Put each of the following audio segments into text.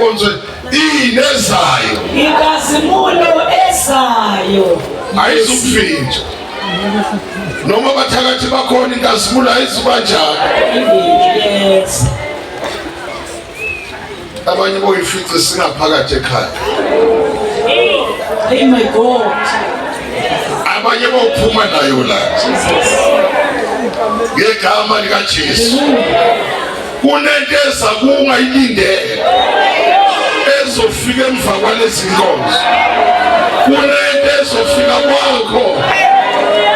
inkonzo inezayo. Inkazimulo ezayo. Ayizukuphinja. Noma bathakathi bakhona inkazimulo ayizubanjani. Yes. Abanye boyifice singaphakathi ekhaya. Hey my God. Abanye bophuma nayo la. Ngegama lika Jesu. Kunento ezakungayilindele ezofika emva kwalezi nkonzo. Kunento ezofika kwakho.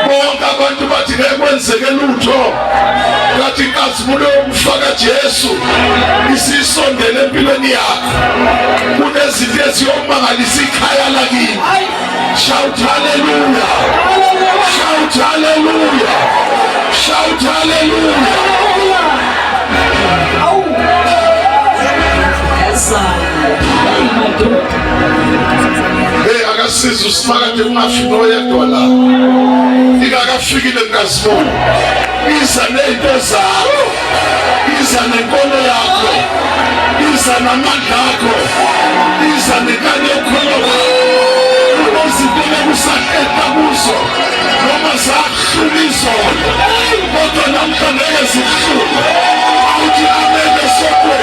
Bonke abantu bathi nekwenzeke lutho. Kathi inkazimulo yokufaka Jesu isisondele empilweni yakho. Kunezinto eziyomangalisa ikhaya lakini. Shout hallelujah. Shout hallelujah. Shout hallelujah. Hey, akasiza usiphakathi ungafika oyedwa la. Ingakafikile inkazimulo. Iza nento zakho. Iza nenkolo yakho. Iza namandla akho. Iza nenkani yokholo. Unezinto kusaqeda kuzo. Noma zahlula izolo. Kodwa namhla ngeke zihlule. Awuthi amen esokwe.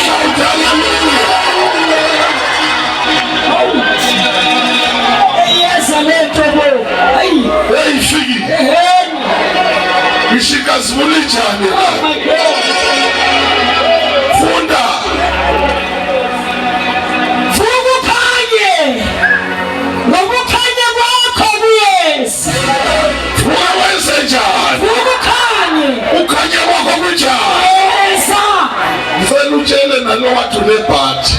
Shout hallelujah. Yes, aletho. Hayi. Hey fiki. Ishikazimulo njani? Oh my God. Funda. Vukukhanye. Ngokukhanya kwakho kuyesa. Wenze njani? Vukukhanye. Ukhanya kwakho kunjani? Yesa. Ngifela utshele nalo wathi unebhathi.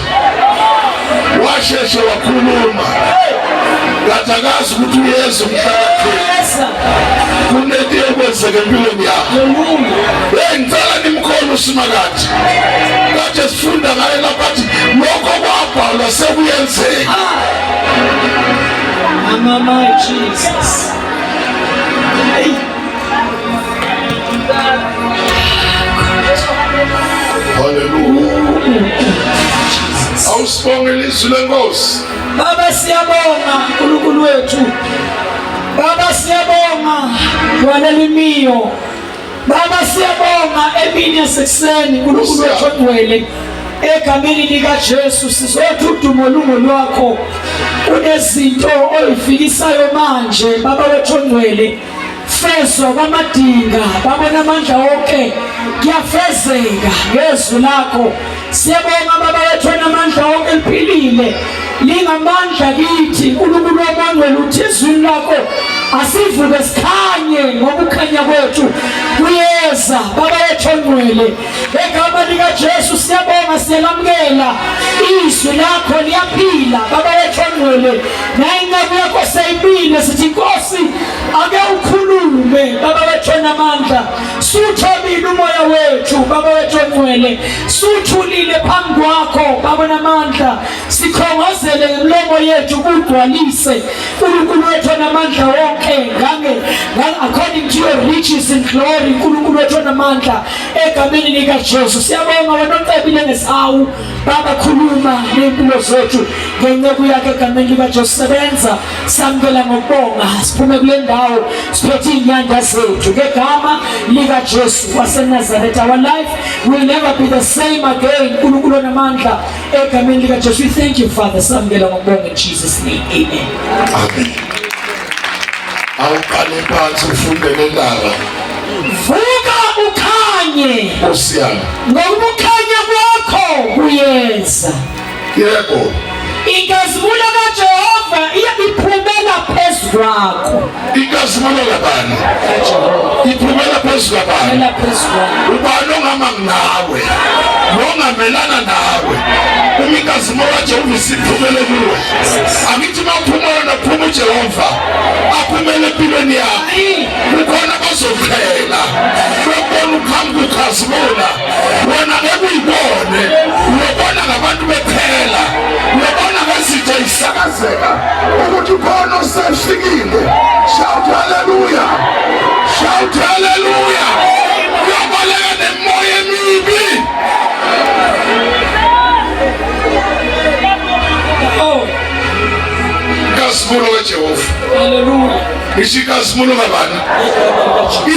Washeshe wakhuluma. Ngathakazi ukuthi uyeza umhlakathi. Yesa. Kunento ekwenzeke empilweni yakho. Hey ngicela nimkhona uSimakade. Kade sifunda ngaye lapha athi lokho kwabhalwa sekuyenzeka. Mama Jesus. Hey. Hallelujah. Awusibonge ilizwi lenkosi. Baba siyabonga uNkulunkulu wethu. Baba siyabonga walelimiyo. Baba siyabonga emini yasekuseni uNkulunkulu wethu ogcwele. Egameni lika Jesu sizothi udumo lungo lwakho. Kunezinto oyifikisayo manje Baba wethu ogcwele. Fezwa kwamadinga babona amandla wonke kuyafezeka ngezwi lakho. Siyabonga Baba wethu namandla wonke liphilile lingamandla kithi uNkulunkulu wamangcwele uthi izwi lakho asivuke sikhanye ngokukhanya kwethu kuyeza Baba wethu ongcwele. Egama lika Jesu siyabonga siyalamukela izwi lakho liyaphila Baba wethu ongcwele. Nayinqabu yakho seyibile sithi Nkosi ake ukhulume Baba wethu namandla. Suthobile umoya wethu Baba wethu ongcwele. Suthulile phambi kwakho Baba namandla. Sikhongozele ngemlomo yethu kugcwalise uNkulunkulu wethu namandla wonke according to your riches in glory uNkulunkulu wethu namandla. Egameni lika Jesu siyabonga wena ocebile ngesawu Baba khuluma nempilo zethu ngenceku yakhe egameni lika Jesu. Sebenza samkela ngokubonga siphume kule ndawo siphethe inyanda zethu ngegama lika Jesu waseNazaretha. Our life will never be the same again uNkulunkulu namandla egameni lika Jesu. We thank you Father samkela ngokubonga in Jesus name. Amen. Amen. Awuqale phansi ufundele indaba. Vuka ukhanye. Osiyana. Ngokukhanya kwakho kuyeza. Yebo. Inkazimulo kaJehova iyaphumela phezulu kwakho. Inkazimulo kabani? Iphumela phezulu kabani? Ubani ongama nawe? Nongamelana nawe. Inkazimulo kaJehova isiphumele kuwe. Angithi maphumela naphuma uJehova aphumele empilweni yakho. Kukhona bazokhela. Ubona ukhambi ukhazimula. Wena ngeke uyibone. Uyabona ngabantu bephela. Uyabona ngesitha isakazeka. Ukuthi khona usefikile. Shout hallelujah. Shout hallelujah. Uyabaleka nemoya emibi. inkazimulo kaJehova. Haleluya. Ishikazimulo kabani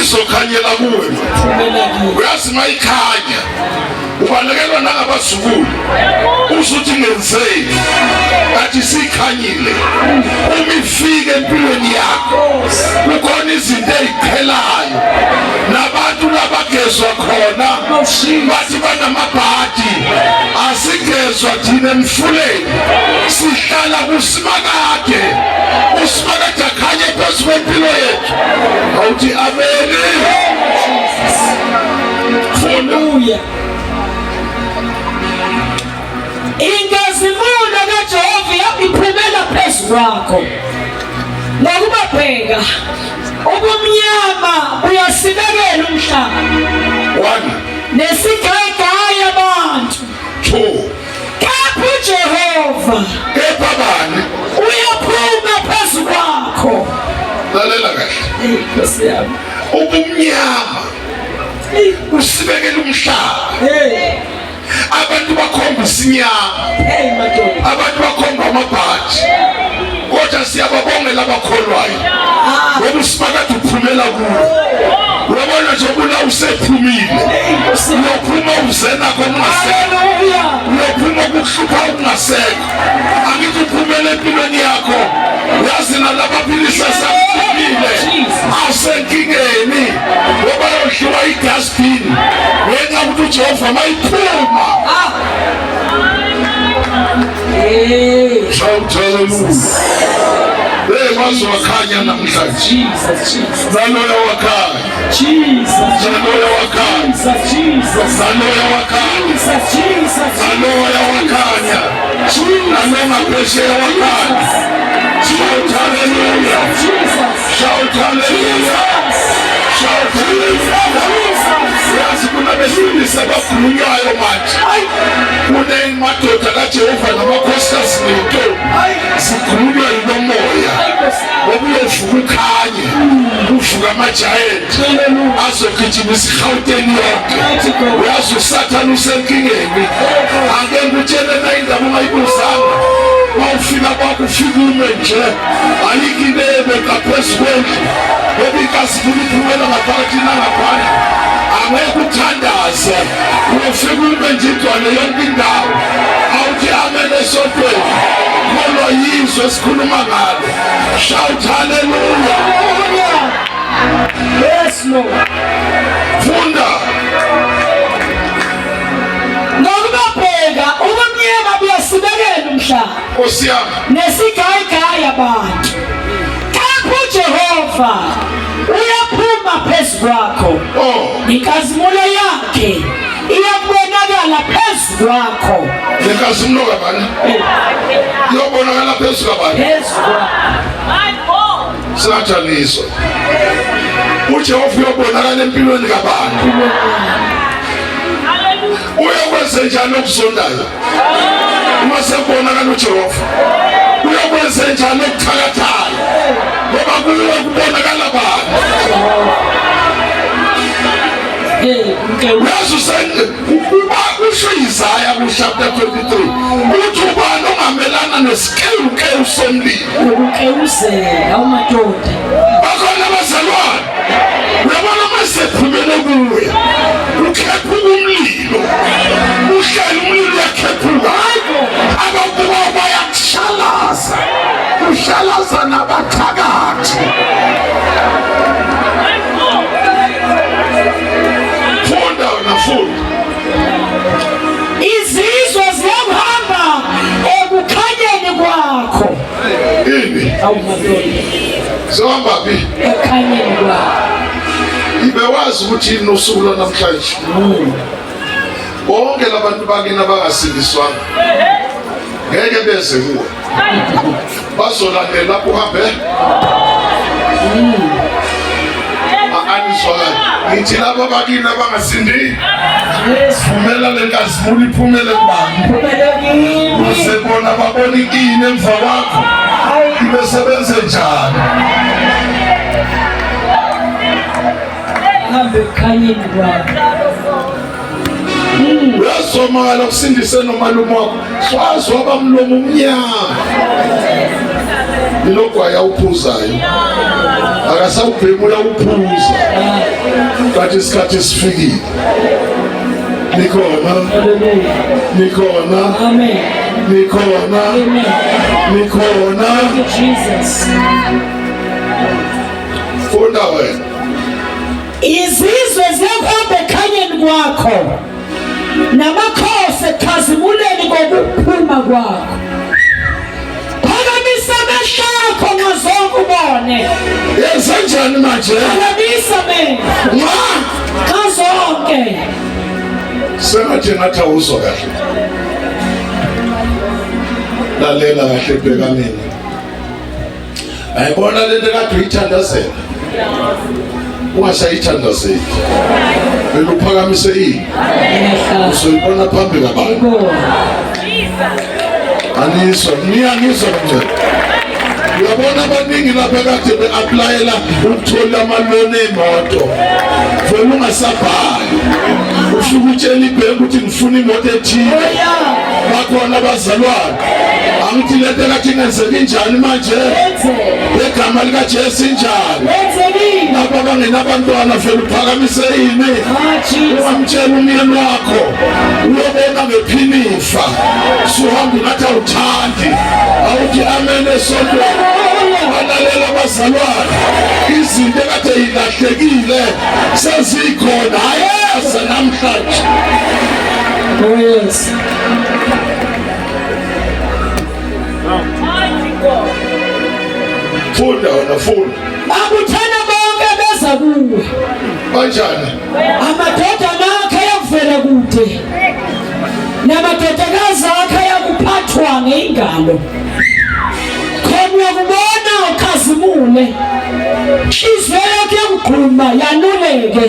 izokhanyela kuwe. Uyazi mayikhanya ubalekelwa nangabazukulu usuthi ngenzeni kathi sikhanyile uma ifike empilweni yakho kukhona izinto eziqhelayo nabantu labagezwa khona bathi banamabhadi asigezwa thina emfuleni sihlala kusimakade usimakade akhanye phezu kwempilo yethu awuthi ameni. Haleluya. Inkazimulo kaJehova iphumela phezu kwakho ngokuba bheka ubumnyama uyasibekela umhlaba. 1 Nesigayigaya abantu. 2 Kepha uJehova kepha bani uyaphuma phezu kwakho. lalela kahle. Nkosi yami. Ubumnyama usibekela umhlaba. Abantu bakhomba isinyama, abantu bakhomba amabhaji, kodwa siyababongela abakholwayo ngoba usimakade uphumela kuwo. Uyabona nje ubula usephumile uyophuma uzenakho ungasekho, uyophuma ukuhlupha ungasekho. Angithi uphumele empilweni yakho. Yazi nalabaphilisa sakuphumile awusenkingeni ngoba yodliwa igasbini ngenxa ukuthi uJehova mayiphuma. Shout hallelujah. Wakhanya namhlanje. Naloya wakhanya. Naloya wakhanya. Naloya wakhanya. Naloya wakhanya. Naloya phesheya wakhanya. Shout hallelujah. Shout hallelujah. Shout hallelujah. Yazi kunabesilisa abakhulunywayo manje. Kunemadoda kaJehova namakhosikazi nentombi zikhulunywa yinomoya ngoba uyovuka ukhanye uvuka amajayenti azogijimisa iGauteng yonke. Uyazi uSathane usenkingeni ake ngikutshele na indaba ungayibuzanga mawufika kwakho ufika ume nje ayikho into ebeka phezu kwendlu ngoba inkazimulo iphumela ngaphakathi nangaphandle. Angeke uthandaze uyofika ume nje igcwale yonke indawo awuthi amen esontweni kholwa yizwe esikhuluma ngalo. Shout hallelujah. Yes Lord. Funda ngokubabheka ubumnyama buyasibekela umhlaba. Nkosi yami. Nesigayigaya abantu. Kepha uJehova uyaphuma phezu kwakho. Inkazimulo yakhe iyabonakala phezu kwakho. Inkazimulo kabani iyobonakala phezu kwabani? Phezu kwakho. Singajaniswa. uJehova uyobonakala empilweni kabantu. Uyakwenza njani okuzondayo? Uma sekubonakala uJehova uyakwenza njani okuthakathayo ngoba kuyo kubonakala abantu. Uba kusho Isaya chapter 23 uthi ubani ongamelana nesikewu somlilo. Ukewuzela umadoda. Bakhona abazalwane uyabona masephumele kuwe ukhephuka umlilo uhlala umlilo uyakhephuka abantu bayakushalaza ushalaza nabathakathi. Funda nafunda. Izizwe ziyahamba ekukhanyeni kwakho. Ini awumadoda zohamba phi ekhanyeni kwakho. Ibe wazi ukuthi inosuku lwanamhlanje bonke labantu bakini abangasindiswanga ngeke beze kuwe bazolandela lapho uhambe. Anizwakala ngithi laba bakini abangasindi vumela lenkazimulo iphumele kubani basebona babona inkini emva kwakho ibesebenze njani. Hambe ekhanyeni kwakho. Uyazomala ukusindise nomalume wakho swazi waba mlomo umnyama Ilogwaya uphuzayo akasawubhemi uyawuphuza kanti isikhathi sifikile. Nikhona Jesus. Funda wena. Izizwe ziyakuhamba ekhanyeni kwakho namakhosi ekhazimuleni kokuphuma kwakho. Phakamisa amehlo akho ngazonke ubone. Yenzenjani manje? Phakamisa amehlo ngazonke. Sengathi ngathi awuzwa kahle. Lalela kahle bheka mina. Ayibona lento kade uyithandazela. Ungasayithandazeli. Belo uphakamise yini? Uzoyibona phambili kwabantu. Aniswa, ngiyangizwa nje. Uyabona abaningi lapha kade be-applyela ukuthola amaloni emoto. Vele ungasabhali. Ufika utshela ibhenki ukuthi ngifuna imoto ethile. Bakhona abazalwane. Angithi lento kade ingenzeki njani manje? Igama lika Jesu injani? Lapha bangenabantwana vele uphakamise yini? Ungamtshela umyeni wakho. Uyobona ngephinifa. Suhamba ngathi awuthandi. Awuthi amen esontweni. Alalela abazalwane. Izinto kade ilahlekile sezikhona hayi namhlanje. Oh yes. Funda wena funda. Babuthana bonke beza kuwe. Kanjani? Amadodana akhe ayavela kude. Namadodakazi akhe ayakuphathwa ngeingalo. Khona uyakubona ukhazimule. Inhliziyo yakhe yakugquma yanuleke.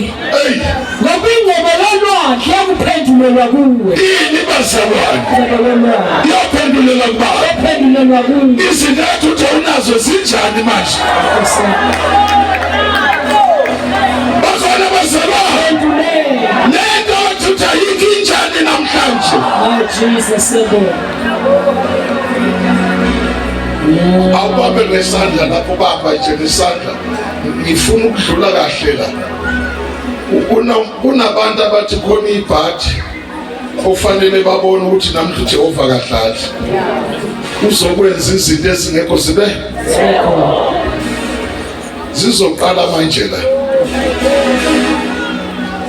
Ngoba ingcebo lolwandle yakuphendulelwa kuwe. Yini bazalwane? Yaphendulelwa kuba. Yaphendulelwa kuwe. Izinto ethu unazo zinjani manje? Bakhona bazalwane. Lento ethu ayinginjani namhlanje? Oh Jesus ebo. Awubambe ngesandla lapho bamba nje ngesandla. Ngifuna ukudlula kahle la. Kunabantu abathi khona ibhathi ofanele babone ukuthi namhla uJehova kahlali. Uzokwenza izinto ezingekho zibe zizoqala manje la.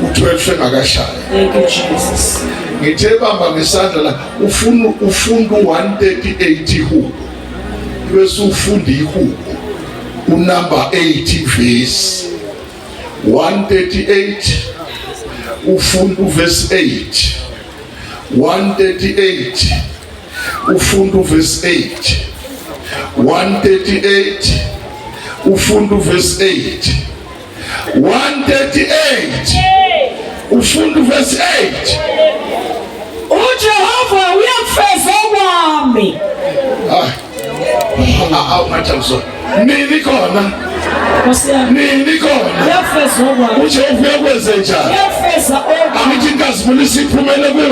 U12 engakashaya. Thank you Jesus. Ngithe bamba ngesandla la ufunda 138 ihubo. Bese ufunda ihubo unumber 8 verse 138 ufunda verse 8 138 ufunda verse 8 138 ufunda verse 8 138 ufunda verse 8 uJehova uyafeza kwami. Awungathazwa nini khona nini khona uyafeza kwami. uJehova uyakwenza njani? Uyafeza kwami. Angithi inkazimulo isiphumele kuwe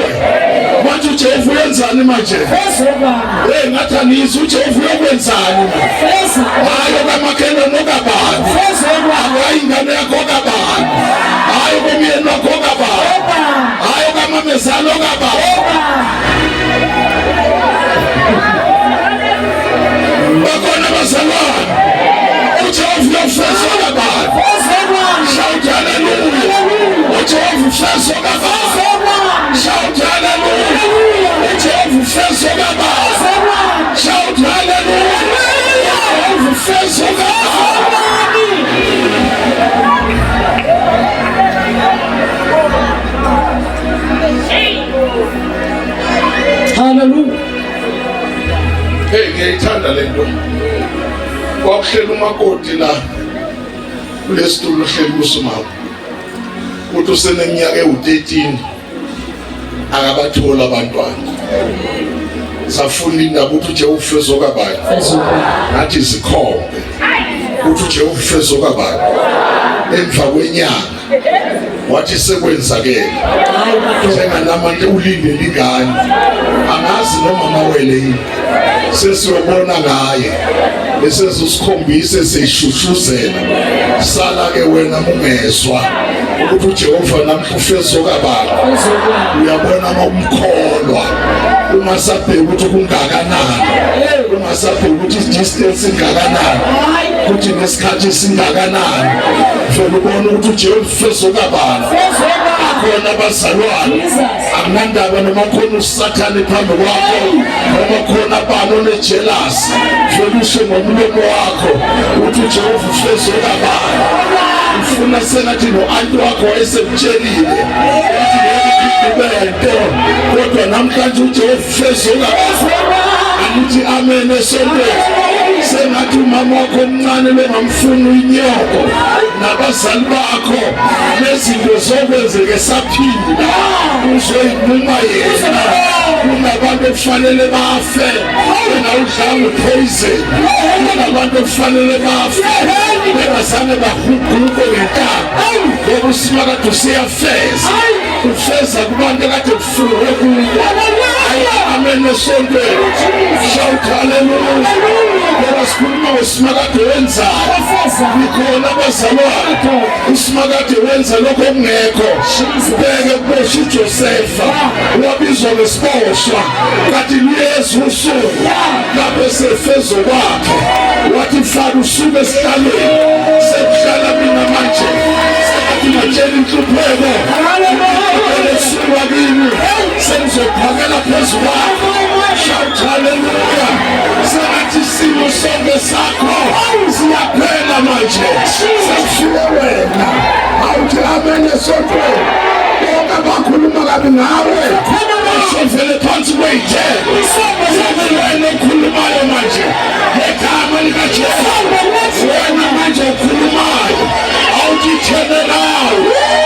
manje uJehova uyenzani manje? Feza kwami. Ngathi anizwa uJehova uyokwenzani? Feza. Hayi kamakhelwane okabani. Feza kwami. Hayi ingane yakho okabani. Hayi komyeni wakho okabani. Hayi kamamezalo okabani. Bakhona abazalwane uJehova uyafeza okabani. Shout hallelujah. uJehova ufeza okabani. Shout hallelujah. uJehova ufeza okabani. Shout hallelujah. uJehova ufeza okabani. Hallelujah. Ngiyayithanda lento. Kwakuhlela umakoti la kulesitulo hleli kusumama. Uthi useneminyaka ewu13 akabathola abantwana. Safuna indaba ukuthi uJehova ufeza okabani. Ngathi izikhombe. Uthi uJehova ufeza okabani. Emva kwenyanga wathi sekwenzakele. Njenganamanje ulinde lingane. Angazi noma mawele yini. Sesiyobona ngaye. esesikhombise seyishushuzela sala ke wena mungezwa ukuthi uJehova namhla ufezoka baba uyabona makumkholwa ungasabheka ukuthi kungakanani ungasabheka ukuthi distance ingakanani ukuthi nesikhathi singakanani vele ubona ukuthi uJehova ufezoka baba khona bazalwane akunandaba noma khona usathane phambi kwakho noma khona abantu onejealous vele usho ngomlomo wakho ukuthi uJehova ufezoka baba ufuna sengathi no-anti wakho wayesemtshelile ukuthi kodwa namhlanje uJehova ufezoka angithi amen esontweni sengathi umama wakho omncane bengamfuni unyoko nabazali bakho nezinto zokwenzeke saphila uzoyinquma yena kunabantu okufanele bafe wena udlanga upoison kunabantu okufanele bafe bengazange bahuguko ngentaba ngoba usimakade usiyafeza ufeza kubantu ekade kufunwe kubo amen esontweni shout hallelujah ngoba sikhuluma ngosimakade wenzayo ikhona abazalwane usimakade wenza lokho okungekho bheke kuboshwa uJosefa wabizwa ngesiboshwa kathi luyezu usuku lapho esefezo kwakhe wathi mfana usuke esihlalweni sekuhlala mina manje sekathi matshela inhlupheko esuka kimi sengizophakela phezu kwakho shout hallelujah sengathi isimo sonke sakho siyaphela manje sekufike wena awuthi amen esontweni bonke abakhuluma kabi ngawe sovele phansi kwey'thelo wena okhulumayo manje ngegama likaJehova wena manje okhulumayo awuthi ithenelayo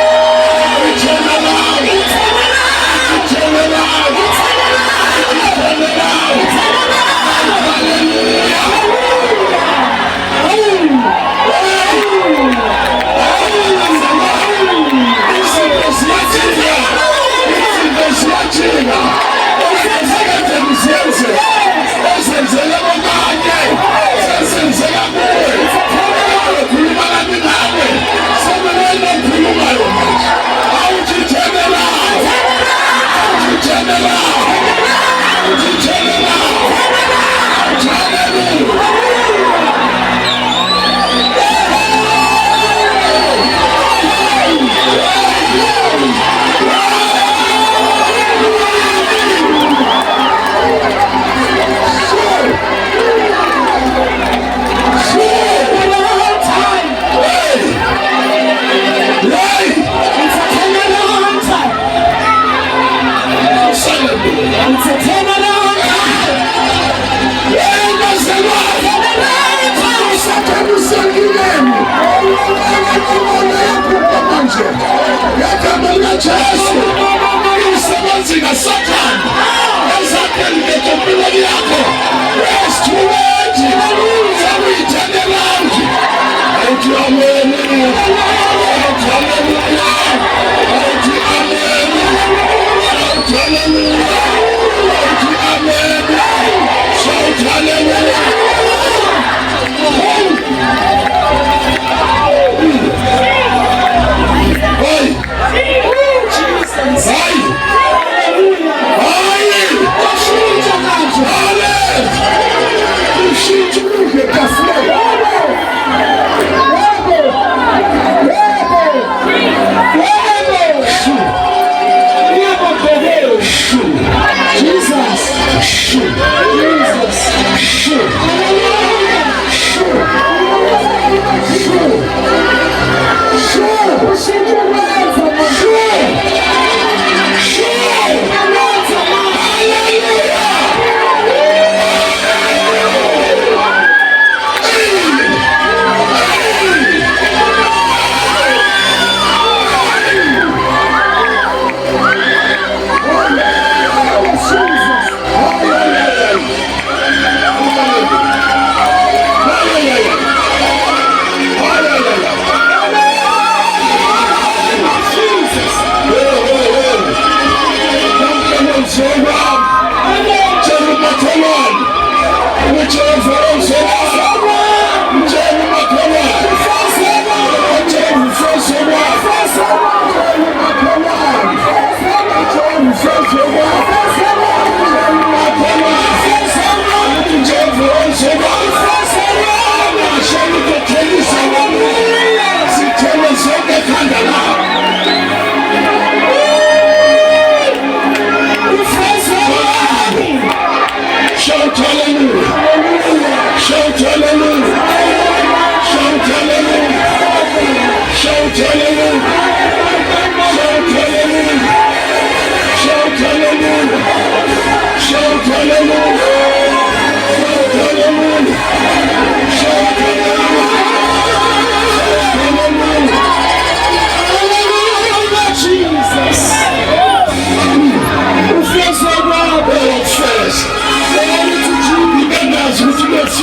Ai!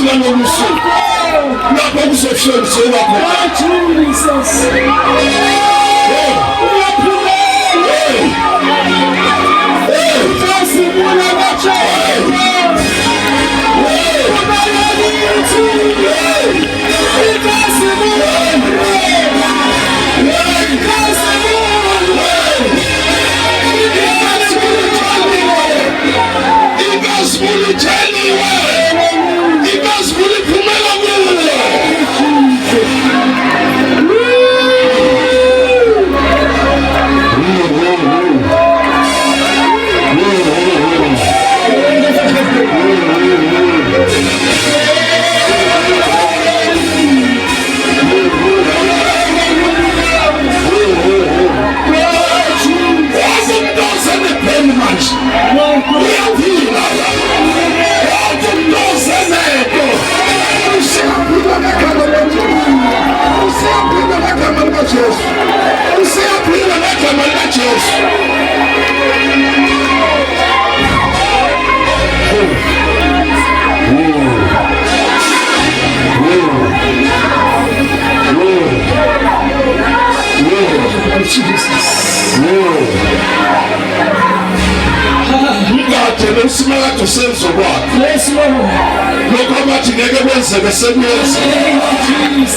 uyafika nolusuku lapho kuzofika umzimba wakho. Usimaka senzo kwakho. Yes Lord. Lokho abathi ngeke kwenzeke sekuyenza.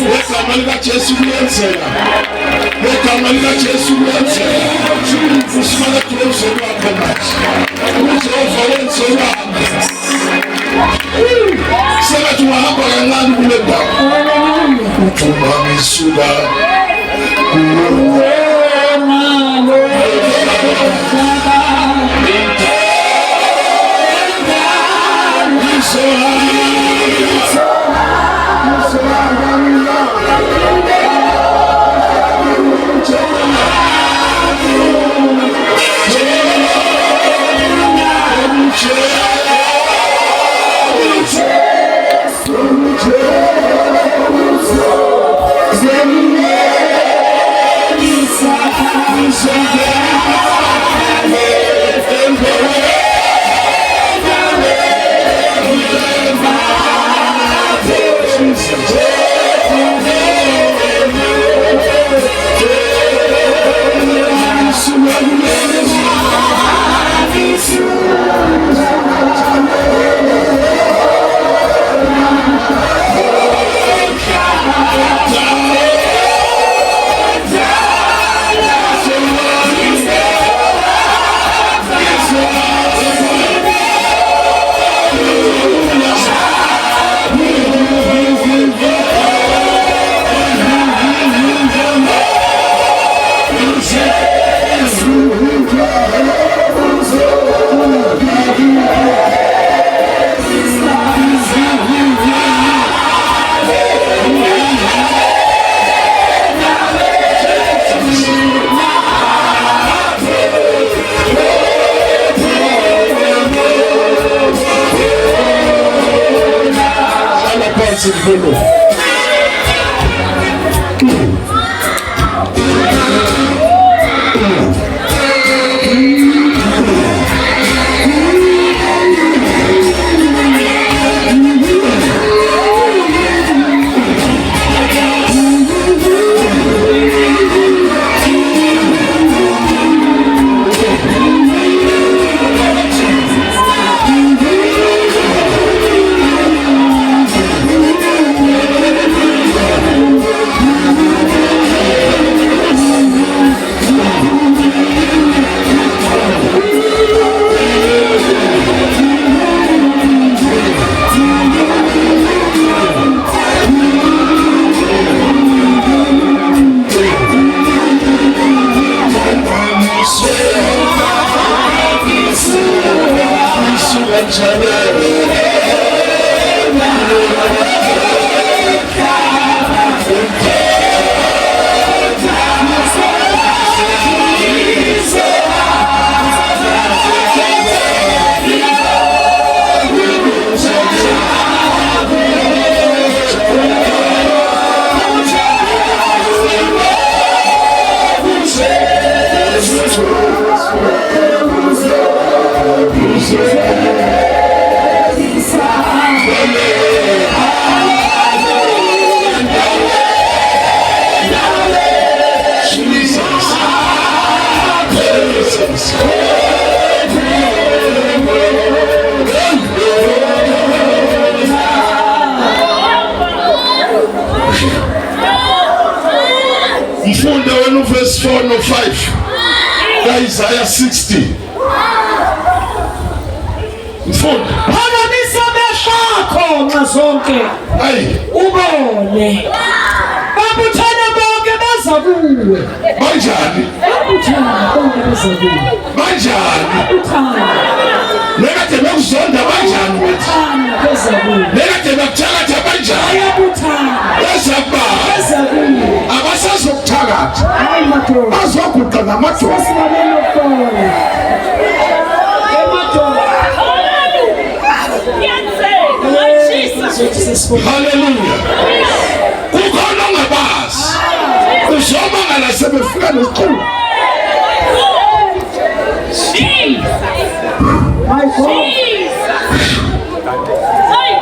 Ngegama lika Jesu kuyenzeka. Ngegama lika Jesu kuyenzeka. Usimaka senzo kwakho manje. Ujehova wenze kwakho. Sengathi ungahamba kancane kule ndawo. Uthuma ngisuka kuwe. number 5 kaIsaiah 60. Mfunda phakamisa amehlo nxa zonke ubone babuthane bonke beza kuwe. Banjani? Babuthane bonke beza kuwe. Banjani? Babuthane nekade bekuzonda banjani wethu? beza kuwe. Nekade bekuthakatha banjani? Bayabuthana Beza kuba beza kuwe. abasazokuthakatha Hayi madoda bazoguqa ngamadoda. sasibabona khona emadoda. Hallelujah. Kukhona ongabazi uzomangala sebefika nesiqhubu. My God.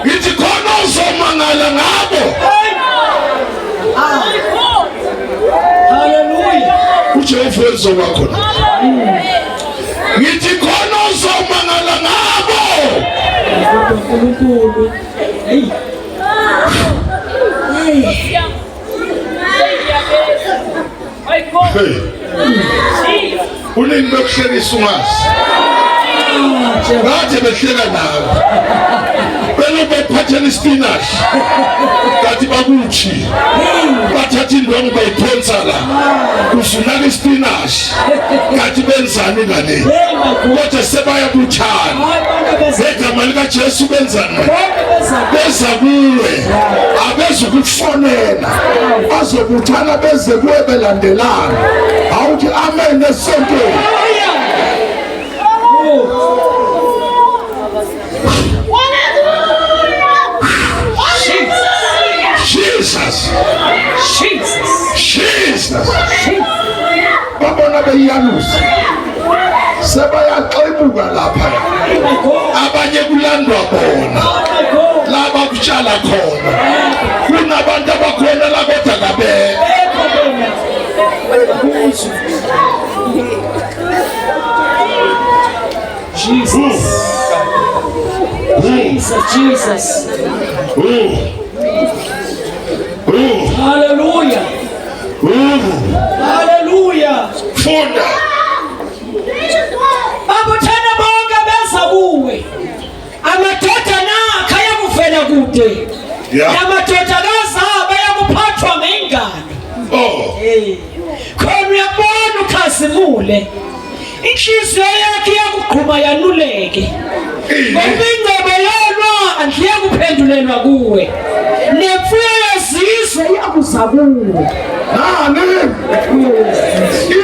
Ngithi khona uzomangala ngabo. Hallelujah. uJehova uzoba khona. Ngithi khona uzomangala ngabo. uNkulunkulu. Hey. Hey. Unini bekuhlekisa ungazi. Kade behleka nawe. Bephathela ispinach. Kathi bakuthi. Bathatha indwangu bayiphonsa la. Usunaka ispinach. Kathi benzani ngane. Kodwa sebayabuthana. Ngegama likaJesu benzani? Beza kuwe. Abezukufonela. Bazobuthana beze kuwe belandelana. Awuthi amen nesontweni. Jesus. Babona beyanusa. Sebayaxebuka lapha. Abanye kulandwa bona. Laba kutshala khona. Kunabantu abakhona la kodwa kabe. Jesus. Hallelujah. Hallelujah. Funda. Babuthane bonke beza kuwe. Amadoda nakhe ayakuvela kude. Namadodakazi abo ayakuphathwa ngengalo. Khona uyabona ukhazimule. Inhliziyo yakhe iyakugquma yanuleke. Ngoba ingcebo yona andle yakuphendulelwa kuwe. Nemfuyo yezizwe iyakuza kuwe. Nani?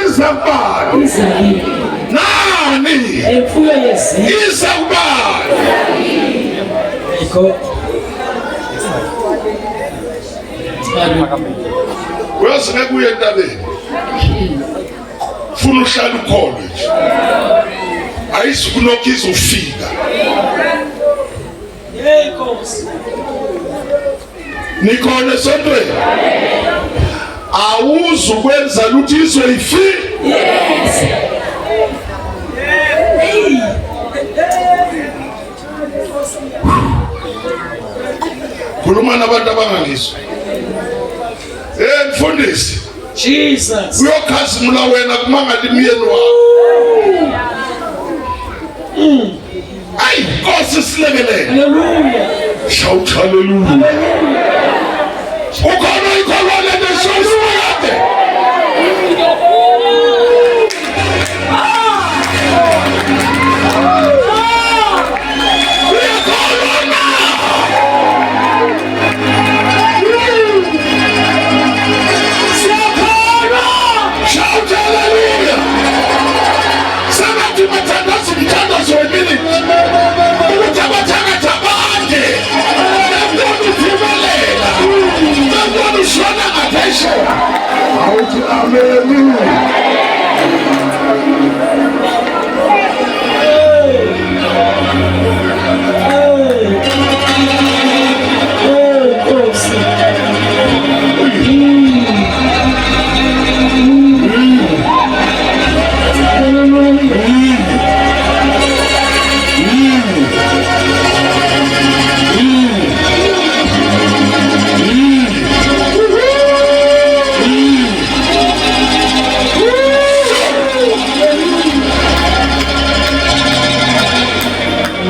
Izabani. Nani? Nemfuyo yezizwe. Izabani. Uyazi ngekuye entabeni. Funa uhlala ukholwe nje. Ayisukunokhiza ufika. Nkosi. Nikhona esontweni. Awuzukwenza lutho izoyifi. Yes. Khuluma nabantu abangangizwa. Mfundisi. Jesus. Uyokhazimula wena kumangala imiyeni wakho. Ayi Nkosi silekelele. Hallelujah. Shout hallelujah. Ukhona ikholwane lesizwe.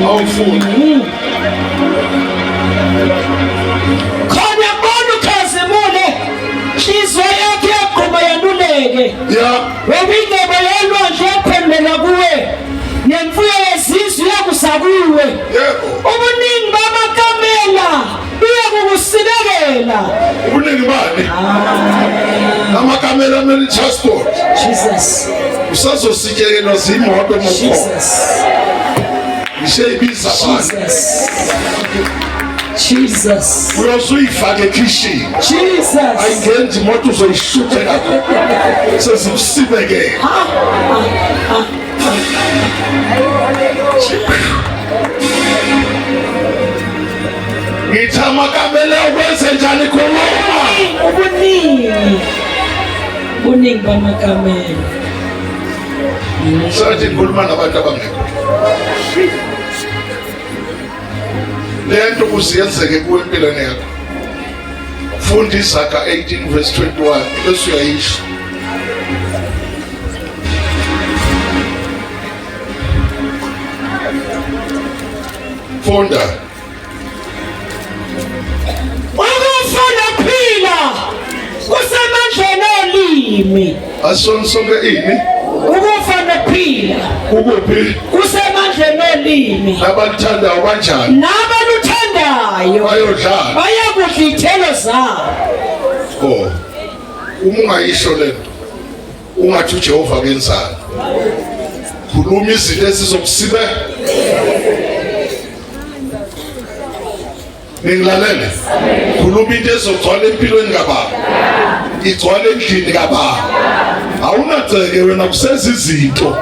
awufuni khona bona ukhazimule inhliziyo yakhe yaqhuma yanuleke ya webindebe yelwandle yaphendela kuwe nemfuyo yezizwe yakusakuwe yebo ubuningi bamakamela uyakukusinekela ubuningi bani amakamela amele transport Jesus usazosikekelwa zimoto mokho Jesus isheyibiza abantu Jesus uyosuyifaka ekishini Jesus ayingenzi imoto uzoyishuthe lapho sezimsibekele ngithi amakamela ukwenze njani khuluma ubuningi bamakamela sathi ngikhuluma nabantu abangekho lento kusiyenzeke kuwe empilweni yakho funda Izaga 18 verse 21 bese uyayisho funda ukufuna phila kusemandleni olimi asonsonke ini ukufuna phila ukuphi kusemandleni olimi nabaluthandayo kanjani nabaluthandayo bayodlala bayakudla ithelo zabo oh uma ungayisho lento ungathi uJehova kenzani khuluma izinto esizokusibe ningilalele khuluma into ezogcwala empilweni kababa igcwala endlini kababa awunaceke wena kuseza izinto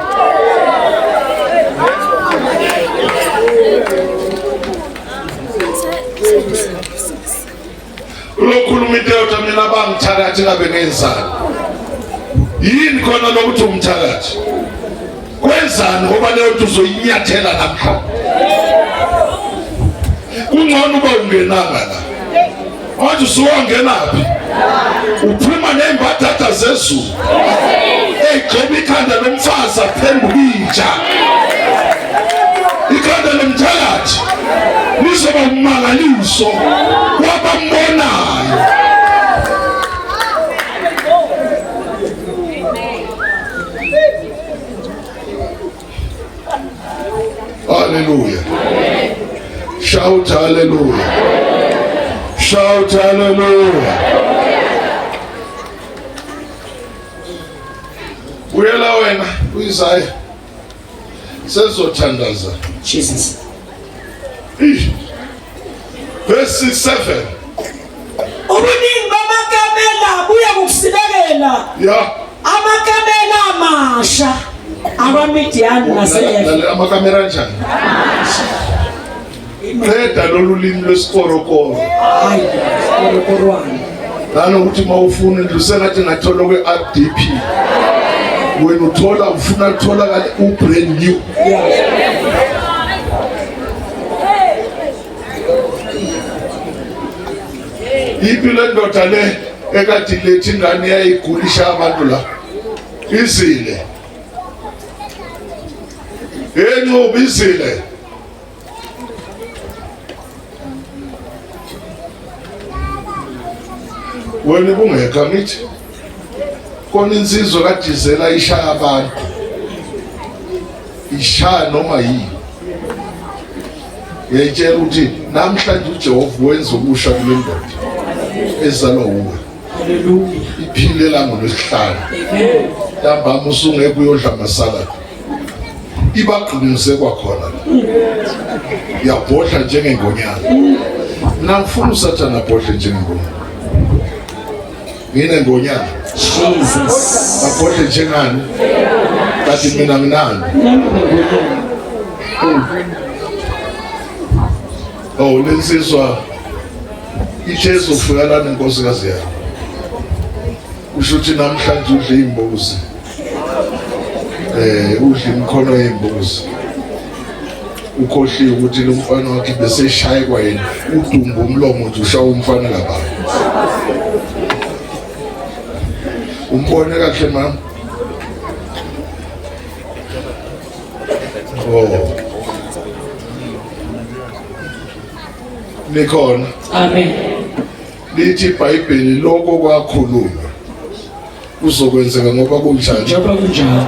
ulokhuluma into yodwa mina bangithakathi ngabe ngenzani yini khona lokuthi umthakathi kwenzani ngoba leyo nto uzoyinyathela namhla kungcono uba ungenanga la manje usuwangenaphi uphuma ney'mbadada zezulu ey'gxoba ikhanda lomfazi aphenduka intsha ikhanda lomthakathi lizoba umangaliso wabambonayo haleluya shout hallelujah shout hallelujah uyela wena uIsaya sezothandaza Jesus verse 7 ubuningi bamakamela buya kukusinekela ya amakamela amasha abaMidiyani naseEfa amakamera njani qeda lolu limi lwesikorokoro hayi korokorowana nanokuthi mawufuna ndlusengathi ngathola kwe-RDP wena uthola ufuna utholakala u-brand new impilo endoda le ekade lethi ingane yayigulisha abantu la izile enqubo izile wena kungekho ngithi khona insizwa kaDizela ishaya abantu ishaya noma yini yetshela ukuthi namhlanje uJehova wenza ukusha kule ndoda ezalwa uwe haleluya iphilela ngolwesihlanu ntambama usungeke uyodla amasaladi ibaqinise kwakhona yabhodla njengengonyama mina ngifuna usathana abhodle njengengonyama ngine ngonyama Jesus abhodle njengani kathi mina nginani oh lensizwa ijesu ufika lana inkosikazi yakhe kusho ukuthi namhlanje udle imbuzi udle imkhono yembuzi ukhohliwe ukuthi lo mfana wakhe bese shayekwa yena udumba umlomo nje ushaya umfana lapha umbone kahle mama Nikhona. Amen. Lithi iBhayibheli lokho kwakhulunywa kuzokwenzeka ngoba kunjani. Njengoba kunjalo.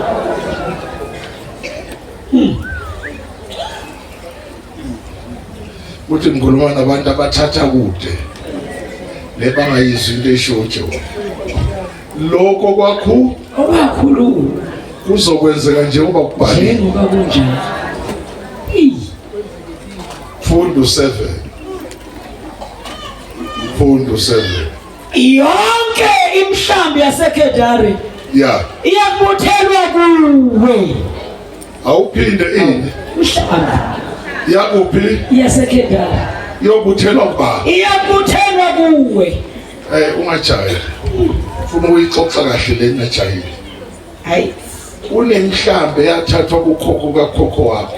Uthi ngikhuluma nabantu abathatha kude nebangayizwi into eshotsho. Lokho okwakhulunywa kuzokwenzeka njengoba kubhaliwe. njengoba kunjalo. Fundo 7. Fundo 7. Yonke imihlambi yaseKedari Yeah. iyakubuthelwa kuwe. Awuphinde ini Mhlawumbe yakuphi yaseKedari yobuthelwa kuba. iyakubuthelwa kuwe. Ungajayeli. Ufuna uyixoxa kahle le ngajayeli. Hayi. Kunemhlambe yathathwa kukhokho kakhokho wakho.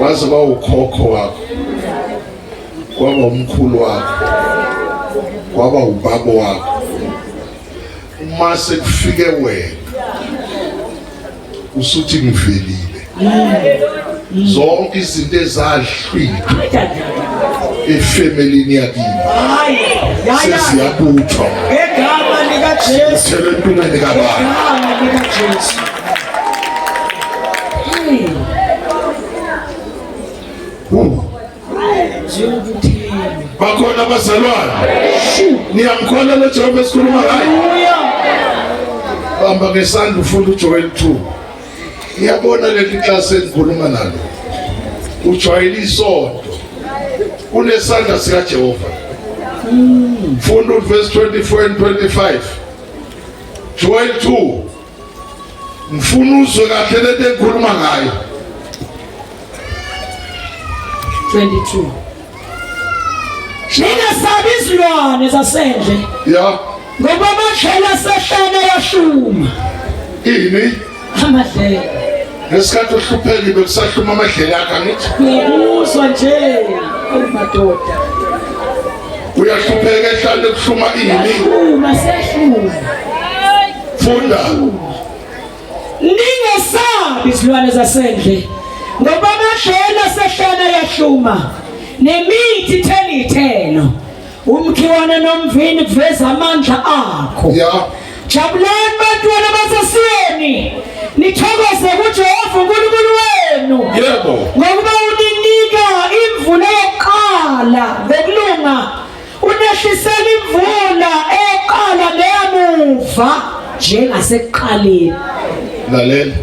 Waze bawukhokho wakho. Kwaba umkhulu wakho. Kwaba ubaba wakho. Uma sekufike wena usuthi ngivelile. Zonke izinto ezadlwitha efamilini yakini sesiyabuthwa Egama likaJesu. thele empilweni kabani. Egama likaJesu. Bakhona abazalwane niyamkhola lo Jehova esikhuluma ngayo. Bamba ngesandla ufunda uJoel 2. Iyabona leli class engikhuluma nalo. Ujwayele isonto. Kunesandla sika Jehova. Funda verse 24 and 25. Joel 2. Ngifuna uzwe kahle lento engikhuluma ngayo. 22. Ningasabi izilwane zasendle. Yeah. Ngoba amadlelo asehlane yashuma. Ini Amadlelo. ngesikhathi uhluphekile bekusahluma amadlelo akhe angithi. Ngiyakuzwa nje madoda. Uyahlupheka ehlale kuhluma ini. Uma sehluma. Funda. Ningasabi izilwane zasendle. Ngoba amadlelo asehlane yashuma. Nemithi ithela ithelo. Umkhiwane nomvini kuveza amandla akho. Yeah. Jabulani bantwana basesiyeni. Nithokoze kuJehova uNkulunkulu wenu. Yebo. Ngokuba uninika imvula yokuqala ngokulunga. Unehlisela imvula eqala neyamuva njengasekuqaleni. Lalela.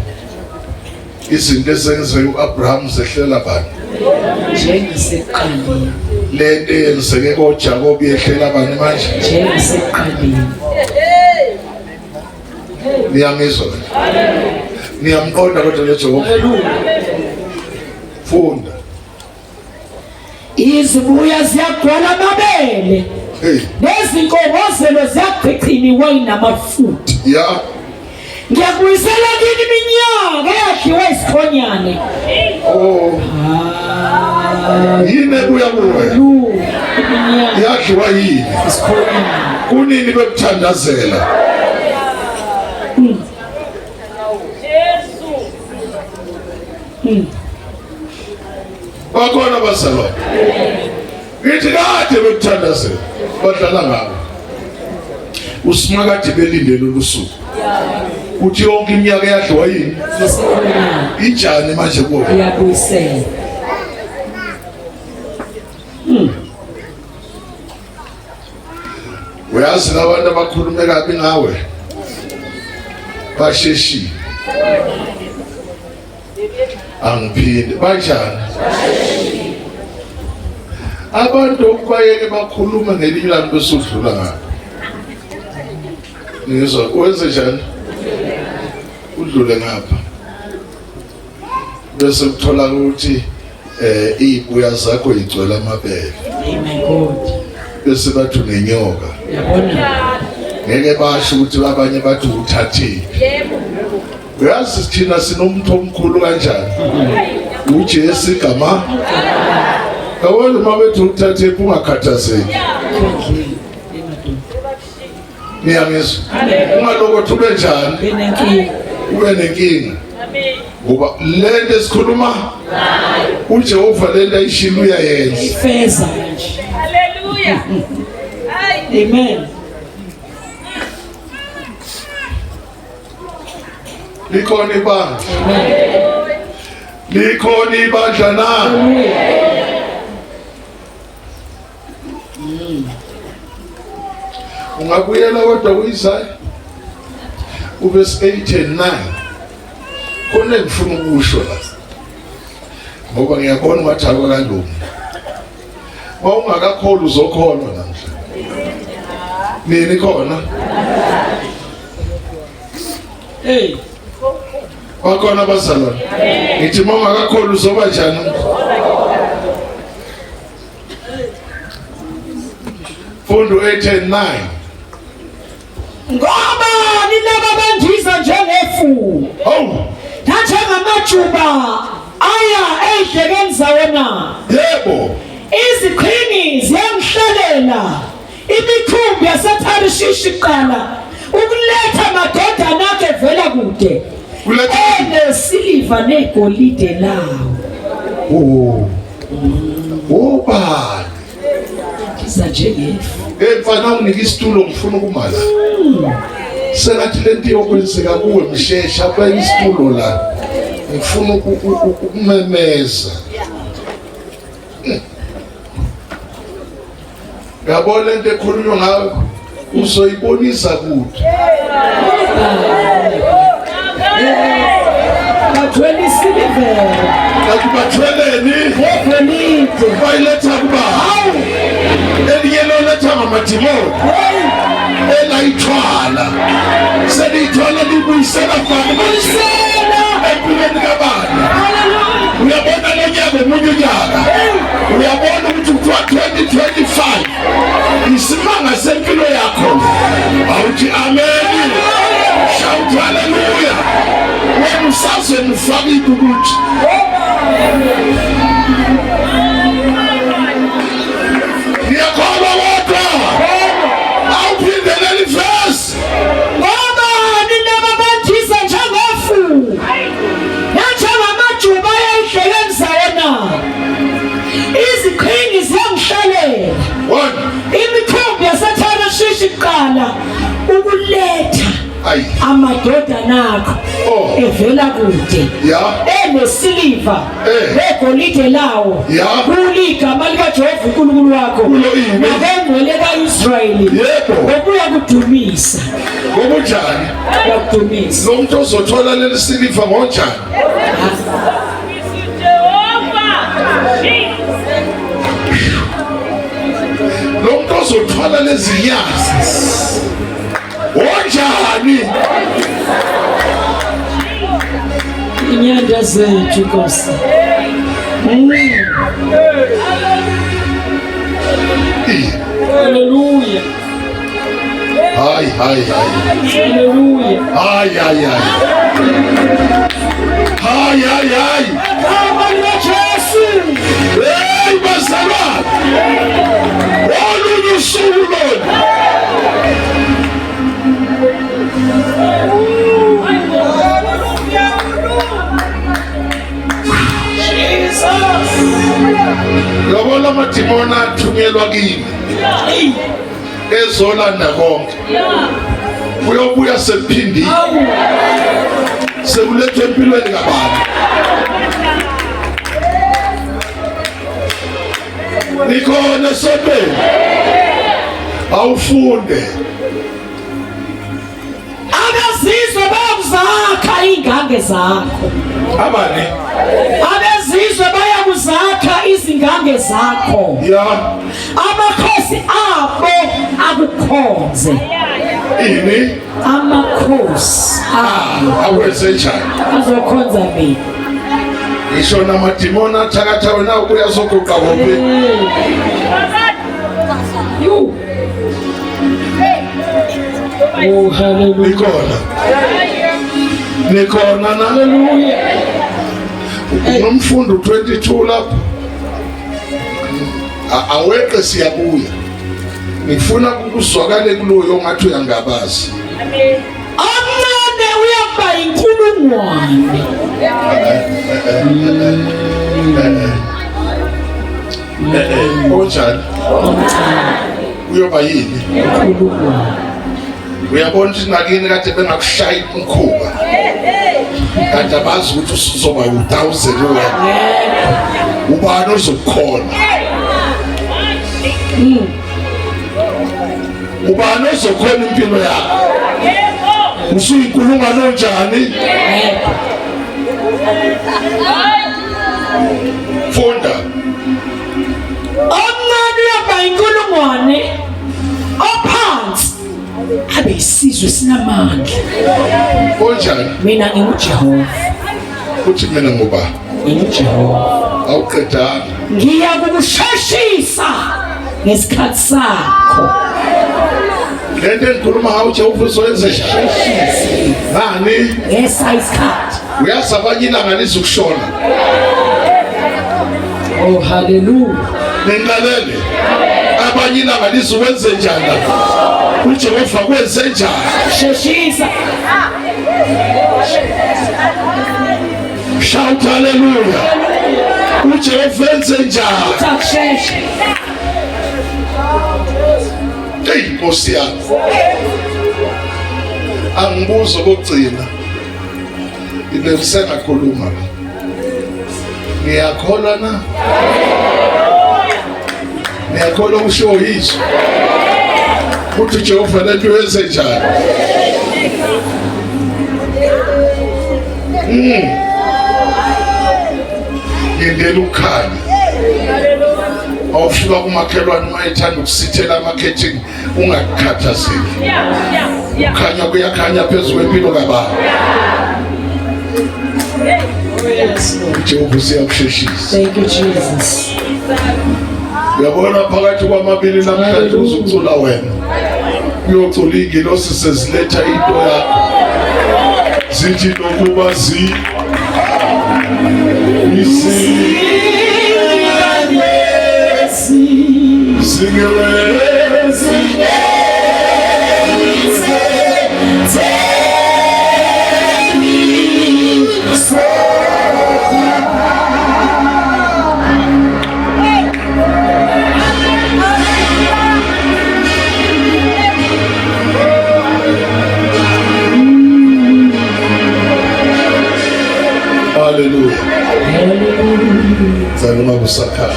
Izinto ezenzeke uAbraham zehlela bani? Njengasekuqaleni. Lento eyenzeke koJakob yehlela bani manje? Njengasekuqaleni. Niyamizwa. Niyamqonda kodwa lo Jehova. Funda. Izibuya ziyagcwala amabele. Hey. Nezinkongozelo ziyagcicina iwayini namafutha. Yeah. Ngiyakubuyisela kini iminyaka eyadliwa isithonyane. Oh. Yini ebuya kuwe? Iminyaka Yadliwa yini? isithonyane. Kunini bekuthandazela? Bakhona abazalwane. Ngithi kade bekuthandazela. Badlala ngabo. Usimakade belindele ulusuku. Uthi yonke iminyaka yadliwa yini? Isithonyane. Injani manje kuwe? Ngiyakubuyisela. Uyazi labantu abakhulume kabi ngawe basheshile. Angiphinde banjani? Abantu okubayeke bakhuluma ngelinye lami besudlula ngabo. Ngizwa wenze njani? Udlule ngapha. Bese uthola ukuthi izibuya zakho igcwele amabele. Amen God. Bese bathi unenyoka. Yabona. Ngeke basho ukuthi abanye bathi uthathile. Yebo. Uyazi thina sinomuntu omkhulu kanjani? uJesu igama. Awona mabethu uthathe ungakhathazeki. Ngiyamizwa. Ungaloko thube njani? Benenkinga. Ube nenkinga. Amen. Ngoba lento esikhuluma uJehova lento ayishilo uyayenza. Ifeza nje. Hallelujah. Amen. Likhona ibandla. Likhona ibandla na. Ungabuyela kodwa kuIsaya uverse 8 and 9. Khona ngifuna ukusho la. Ngoba ngiyabona ukuthi akalungi. Mawungakakholwa uzokholwa namhla. Nini khona? Hey. Bakhona bazalwane. Ngithi mawungakakholwa uzoba njani? Fundo 8 and 9. Ngoba ninababandiza njengefu. Oh. Nanjengamajuba aya ehlekeni zawona. Yebo. Iziqhingi ziyamhlalela. Imikhumbi yaseTharishishi qala ukuletha amadodana akhe vela kude. Enesiliva negolide lawo. Bani? Kiza njengefu. Mfana unginike isitulo ngifuna ukumala. Sengathi lento yokwenzeka kuwe mshesha apha isitulo la. Ngifuna ukumemeza. Yabona lento ekhulunywa ngayo uzoyibonisa kude. Bathwele isiliva. Kanti bathweleni? Egolide. Bayiletha kuba. Hawu. Elinye loletha ngamadimoni. Elayithwala. Selithwala libuyisela fana. Buyisela. Empilweni kabani. Hallelujah. Uyabona lo nyaka omunye unyaka. Uyabona ukuthi kuthiwa 2025 isimanga sempilo yakho. Awuthi amen. Shout hallelujah. Wena usase mfaki ukuthi. Ngiyakholwa kodwa. Awuphindeleli verse. Ngoba ninababandiza njengefu. Nanjengamajuba ehlekeni zawona. Iziqhingi ziyamhlalela. Imikhumbi yaseTharishishi qala ukuletha amadodana akho evela kude. Enesiliva negolide lawo. Kuligama likaJehova uNkulunkulu wakho. Nakengcwele kaIsrayeli. Ngokuya kudumisa. Ngokunjani? Yakudumisa. Lo muntu ozothola leli siliva ngonjani? Lo muntu ozothwala lezi nyazi onjani? Inyanda zethu Nkosi. Hallelujah. Hayi. Hallelujah. Hayi. Kama Yesu. Hey bazalwane. Olunye usuku lona. Yabona amadimoni athunyelwa kimi. Ezolanda konke. Uyobuya sephindile. Sekulethwe empilweni kabantu. Nikhona sobe. Awufunde. Abezizwe bayakuzakha ingange zakho. Abani? Abezizwe bayakuzakha izingange zakho. Amakhosi abo akukhonze. Ini? Amakhosi awenze njani? azokhonza mina. Ngisho namadimoni athakatha wena ubuya soguqa kuphi? You. Oh hallelujah. Nikhona na? Hallelujah. Nomfundo 22 lapha. Aweqe siyabuya. Ngifuna ukuzwakale kuloyo ongathi uyangabazi. Amane uyaba inkulungwane. Onjani? Uyoba yini? Uyabona ukuthi nakini kade bengakushaya umkhuba. Kanti abazi ukuthi usuzoba u-1000 wena. Ubani ozokukhona? Ubani ozokhona impilo yakho? Usuyinkulungwane onjani? Funda. Omncane uyaba inkulungwane, ophansi abe isizwe sinamandla. Onjani? Mina nginguJehova. Uthi mina ngoba? NginguJehova. Awuqedanga. Ngiya kukusheshisa ngesikhathi sakho. Lento engikhuluma ngayo uJehova uzoyenza njani? Nani? Ngesikhathi. Uyazi abanye ilanga lizokushona. Oh hallelujah. Nenqalele. Abanye ilanga lizokwenza njani? uJehova kwenze njani? Sheshisa. Shout hallelujah. uJehova wenze njani? Takusheshe. Hey Nkosi yami. Angibuzo kokugcina. Ngisengakhuluma. Ngiyakholwa na? Ngiyakholwa usho yizwi. Uthi uJehova lento wenze njani? Ngindela ukukhanya. Awufika kumakhelwane mayithanda ukusithela amakhethingi ungakhathazeki. Khanya kuyakhanya phezulu kwempilo kababa. Jehova siyakusheshisa. Thank you Jesus. Uyabona phakathi kwamabili namhlanje uzucula wena. Uyocula ingilosi seziletha into yakho. Zithi nokuba Hallelujah. Zanoma busakha.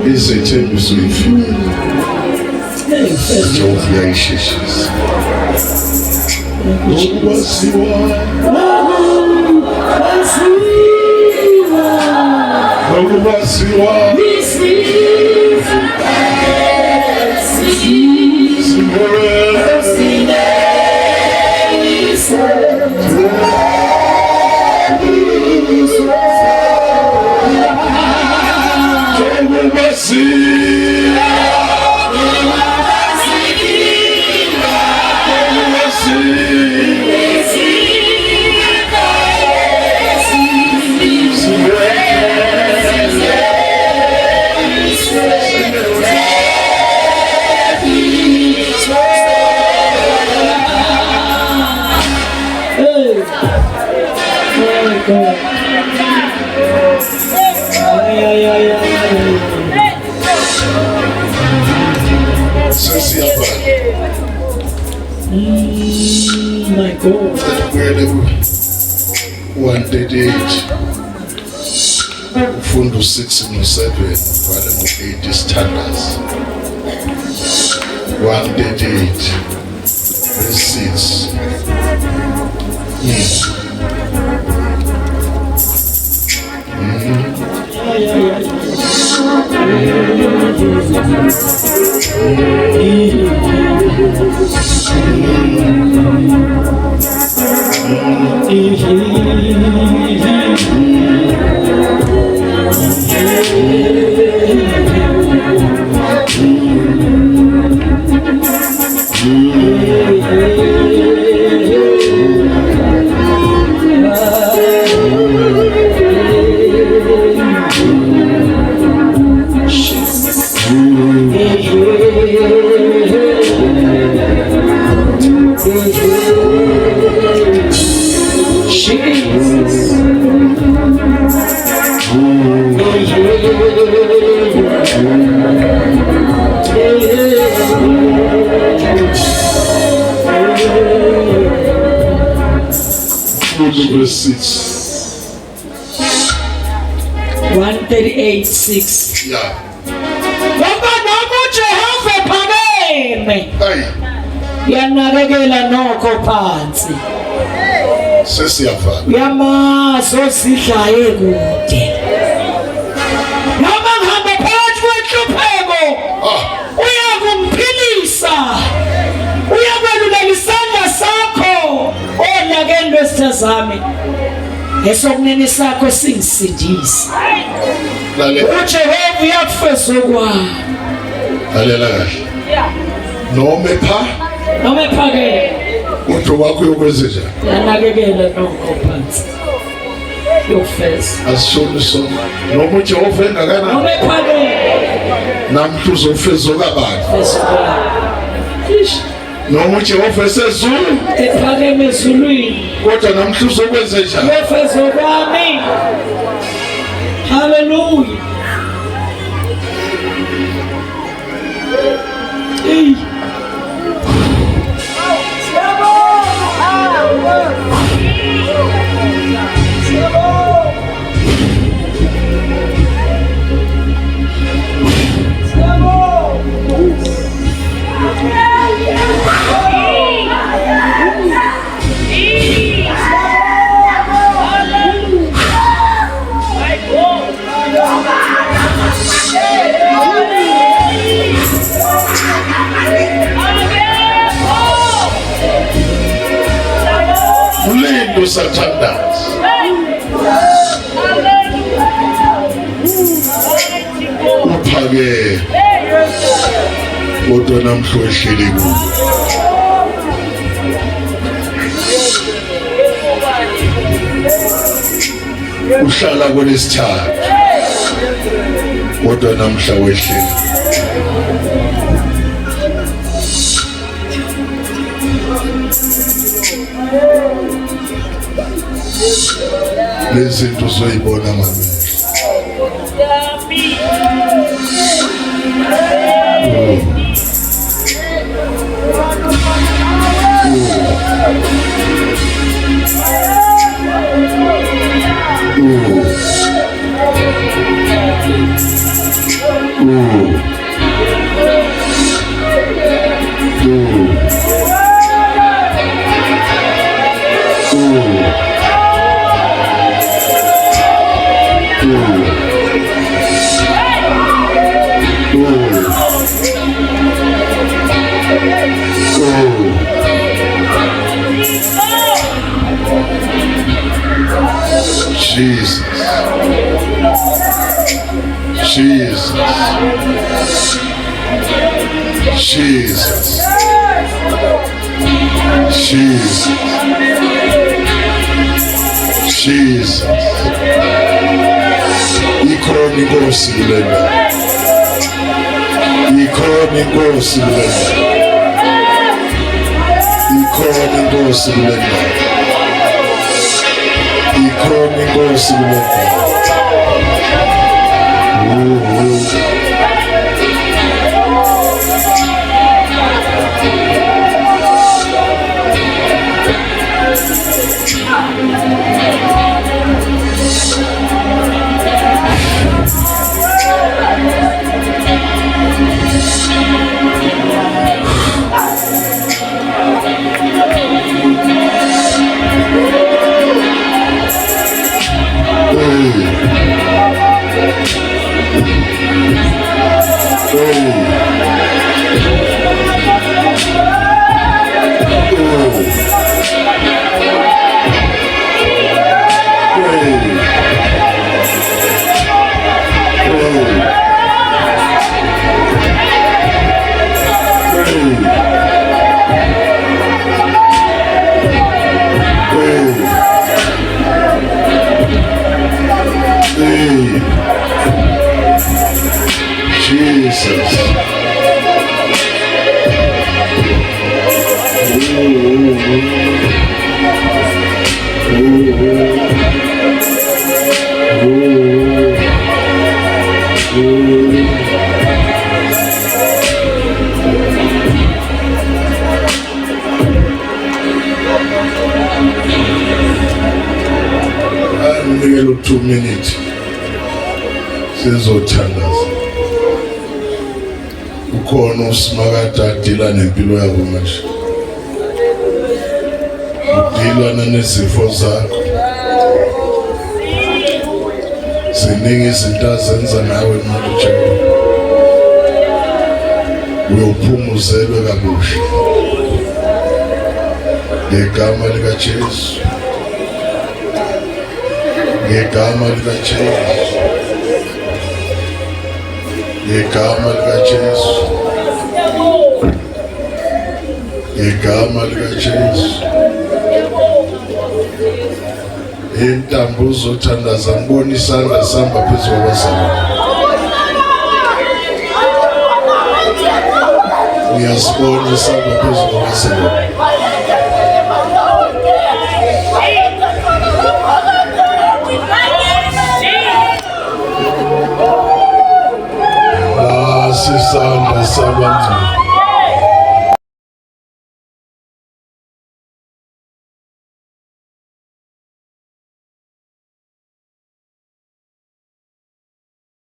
Izethembiso ifile. Jehova uyayisheshisa. Ukuwasiwa. My God. 138 ufundo 6 no7 vale ngo8 standards 138 verse 6. verse 6. 138:6. Yeah. Ngoba noma uJehova ephakeme Hey, yanakekela nokho phansi. sesiyavala. Yamazo sidlaye kude. Noma ngihamba phakathi kwenhlupheko uyakumphilisa. Uyakwelulela isandla sakho onakeni lwesitha zami. Esokunene sakho singisindisa. Lalela. uJehova uyakufeza okwami. Lalela kahle. Noma Ephakeme kodwa wakho yokwenze njani? yanakekela nokho phansi. Yokufeza. Asishoni sona. Noma uJehova engakanani Noma ephakeme namhla uzofeza okabani. feza okwami. Noma uJehova esezulu Ephakeme ezulwini. kodwa namhla uzokwenza njani? Yokufeza okwami. Hallelujah. Hey. Mlindo sathandaza. Uphake kodwa namhla wehlele kuwo. Uhlala kwelesithathu kodwa namhla wehlele. Lezi zinto uzoyibona ngamehlo. Jesus. Jesus. Jesus. Jesus. Jesus. Ikhona inkosi kulena. Ikhona inkosi kulena. Ikhona inkosi kulena. Ikhona inkosi kulena. 2 minutes sizothandaza. Ukhona uSimakade adila nempilo yakho manje, udila nezifo zakho. Ziningi izinto azenza nawe manje, uyophumuzelwe kabusha ngegama likaJesu, ngegama likaJesu, ngegama likaJesu, ngegama likaJesu. Intambo uzothandaza, ngibona isandla sihamba phezu kwabazali. Ngiyasibona isandla phezu kwabazali. Isandla sabangcwele